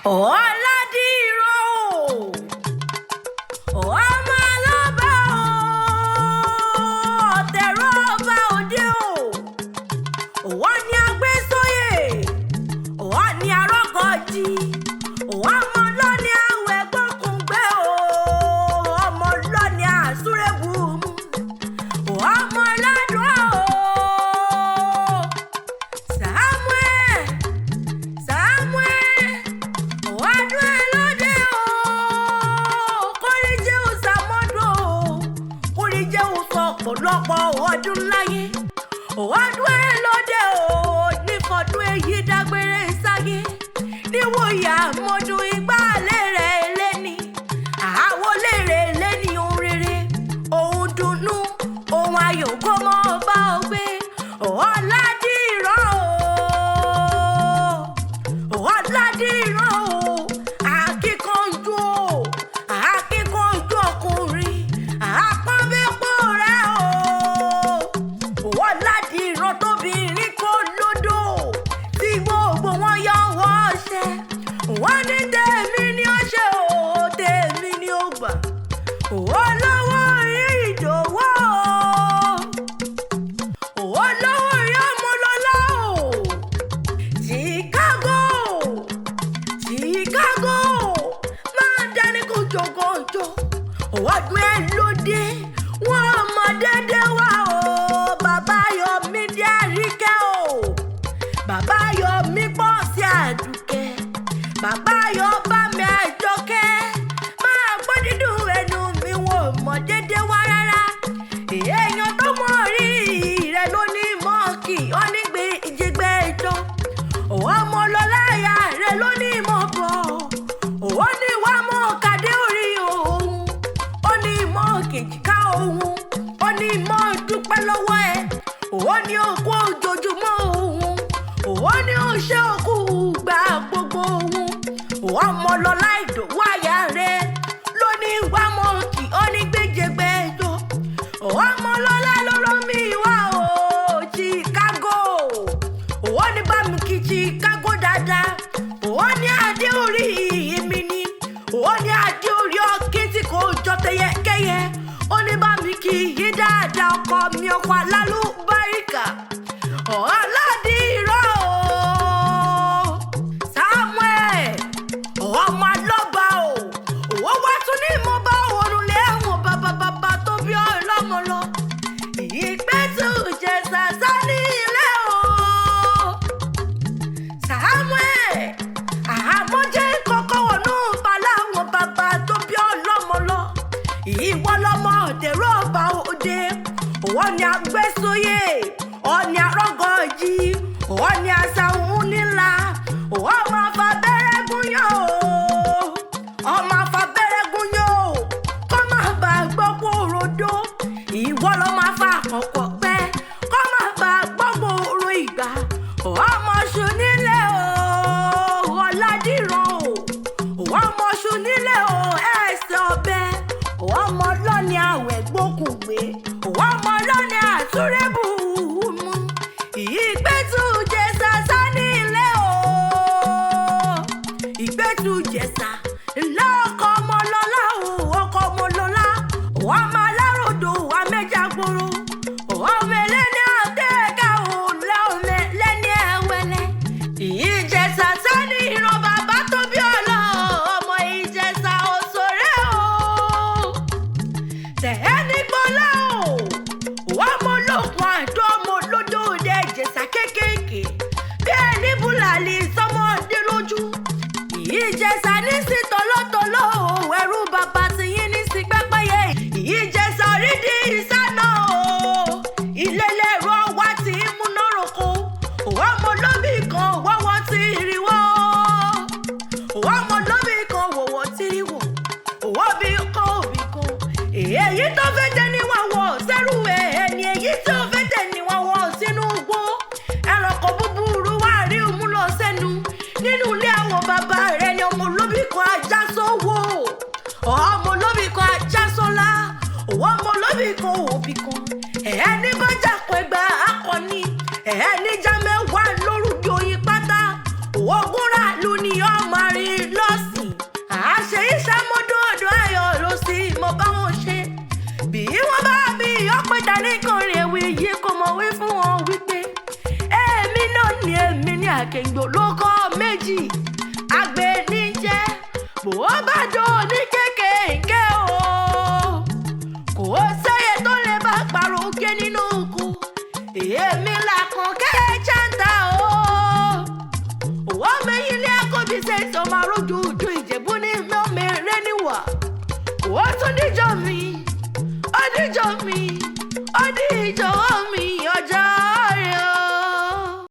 Oladiran ọmọ alábà tẹ̀rọ ọba òde wọ́n ní agbésóyè wọ́n ní arọ́gọ́jì wọ́n mọ lọ́ní àwẹ̀ gbọ́kùngbé ọmọ lọ́ní àsúrẹ́bù wọ́n mọ ládùn ọ̀pọ̀lọpọ̀ ọdún láyé ọdún ẹ lóde nífọdún èyí dágbére sáyé níwòye àmọ́dún ìgbàlẹ̀ rẹ̀ lẹ́ni àwọlé rẹ̀ lẹ́ni ohun rere ohun dùnnú ohun ayọ̀ kó mọ́ bá ọ gbé Oladiran akíkanjú ọkùnrin àpọ́nbẹ́pọ̀ rẹ̀ Oladiran tóbìnrin kò lódò tí gbogbo wọn yọ wọ́n ṣe wọ́n ní tèmi ni ó ṣe tèmi ni ó gbà olówó ìdòwò olówó ìyọ́mọlọ́lá Chicago máa dání kó jọgọjọ ọdún ẹ lóde wọn mọ dédé wá bàbá Yọmí dé Àríkẹ́ bàbá Yọmí pọ̀ sí Àdùkẹ́ bàbá Yọbá mi Àjọkẹ́ máa gbọ́ dídùn ẹnu mi wọn mọ dédé wá rárá èèyàn tó mọ rí rẹ ló ní mọ́ọ̀kì ọ́nígbé ìjẹgbẹ́ ìjọ ọmọ lọ́lá ìyá rẹ ló ní mọ́ bọ̀ ó ní wá mọ́ kàdé orí òun ó ní mọ́ kèjìká òun ó ní mọ́ dúpẹ́ lọ́wọ́ ẹ̀ ó ní òkú ojoojúmọ́ òun ó ní òṣè òkú gbà gbogbo òun ọmọ lọ́lá Ìdòwú àyà rẹ ló ní wá mọ́ kì ó ní gbéjẹgbẹ́ ẹjọ́ ọmọ lọ́lá lọ́rọ́ mi wá Chicago ó ní bá mi kí Chicago dáadáa ó ní adé orí mi ni ó ní adé orí ọkí tí kò jọ tẹyẹkẹyẹ ó ní bá mi kí yí dáadáa ọkọ mi ọkọ alálùbáríkà Oladiran Samuel ọmọ alọ́ba ó wá tún ní mo bá òun lé ẹ̀wọ̀n bàbá tó bí ọlọ́mọ lọ Ipetu Ijesha sani ilé Samuel àmọ́jẹ́ kọ́kọ́ wọnú balẹ̀ àwọn bàbá tó bí ọlọ́mọ lọ ìwọ lọmọ tẹ̀rọ ọba òde wọ́n ní agbésóyè wọ́n ní arọ́gọ́jì wọ́n ní asáhùn nílá wọ́n máa fa bẹ́rẹ́ gúnyán ọmọ afabẹ́rẹ́ gúnyán kọ́ máa bá gbọ́gbó rodo ìwọ lọ máa fa àkọ́kọ́ pẹ́ kọ́ máa bá gbọ́gbó oro ìgbà ọmọ ṣù nílé Oladiran ọmọ ṣù nílé ẹsẹ̀ ọbẹ̀ ọmọ lọ́ni àwẹ̀ gbókùngbé ọmọ lọ́ni àtúrẹ́bù mú Ipetu Ijesha sani ilé Ipetu Ijesha lọ́kọ̀ ọmọlọ́lá ọkọ̀ ọmọlọ́lá ọmọ aláròdò amẹ́jàgboro ọmọ ẹlẹ́ni àtẹ́ẹ̀ká lẹ́ni ẹ̀wẹ̀lẹ̀ Ijesha sani ìran bàbá tó bí ọlọ́ ọmọ Ijesha òṣèré tẹ̀ẹ́ni gbọ́lá ọmọ olókun àdó ọmọ olódò òde Ijesha kéékèèké bí ẹni búlàlì sọmọdé lójú Ijesha ní sí tọ́lọ́tọ́lọ́ ẹrú bàbá ti yín ní sí pẹ́pẹ́yẹ Ijesha orídì ìsáná ilé lẹ́rọ wá ti múná roko ọmọ lóbì kan wọ́wọ́ ti rí wọ́ ọmọ lóbì kan wọ̀wọ́ ti rí wọ̀ òbí kan èyí tó fẹ́ jẹ́ ní wọ́n wọ̀ sẹ́rù ẹni èyí tó fẹ́ jẹ́ ní wọ́n wọ̀ sínú igbó ẹranko búburú wà rí mú lọ sẹ́nu nínú ilé àwọn bàbá rẹ̀ ni ọmọ olóbì kan ajá sówó ọmọ olóbì kan ajá sọ́lá ọmọ olóbì kan òbí kan ẹni bá jà pẹ́ gbà akọni ẹni já mẹ́wàá lórúkọ oyin pátá ogún rà lù ní ọmọ rí àkèǹgbò ló kọ́ méjì àgbẹ̀ níjẹ́ bó bá dò ní kékèké o kò sẹ́yẹ tó lè bá parọ́ òkè nínú oko èmi làkàn kẹ́ Chanter o òwò mẹ́yìn lé àkọ́bí sẹ́sọ̀ máa rojú ojú Ìjẹ̀bú ní mẹ́rẹ́ níwà ó tún díjọ́ mi ó díjọ́ mi ó díjọ́.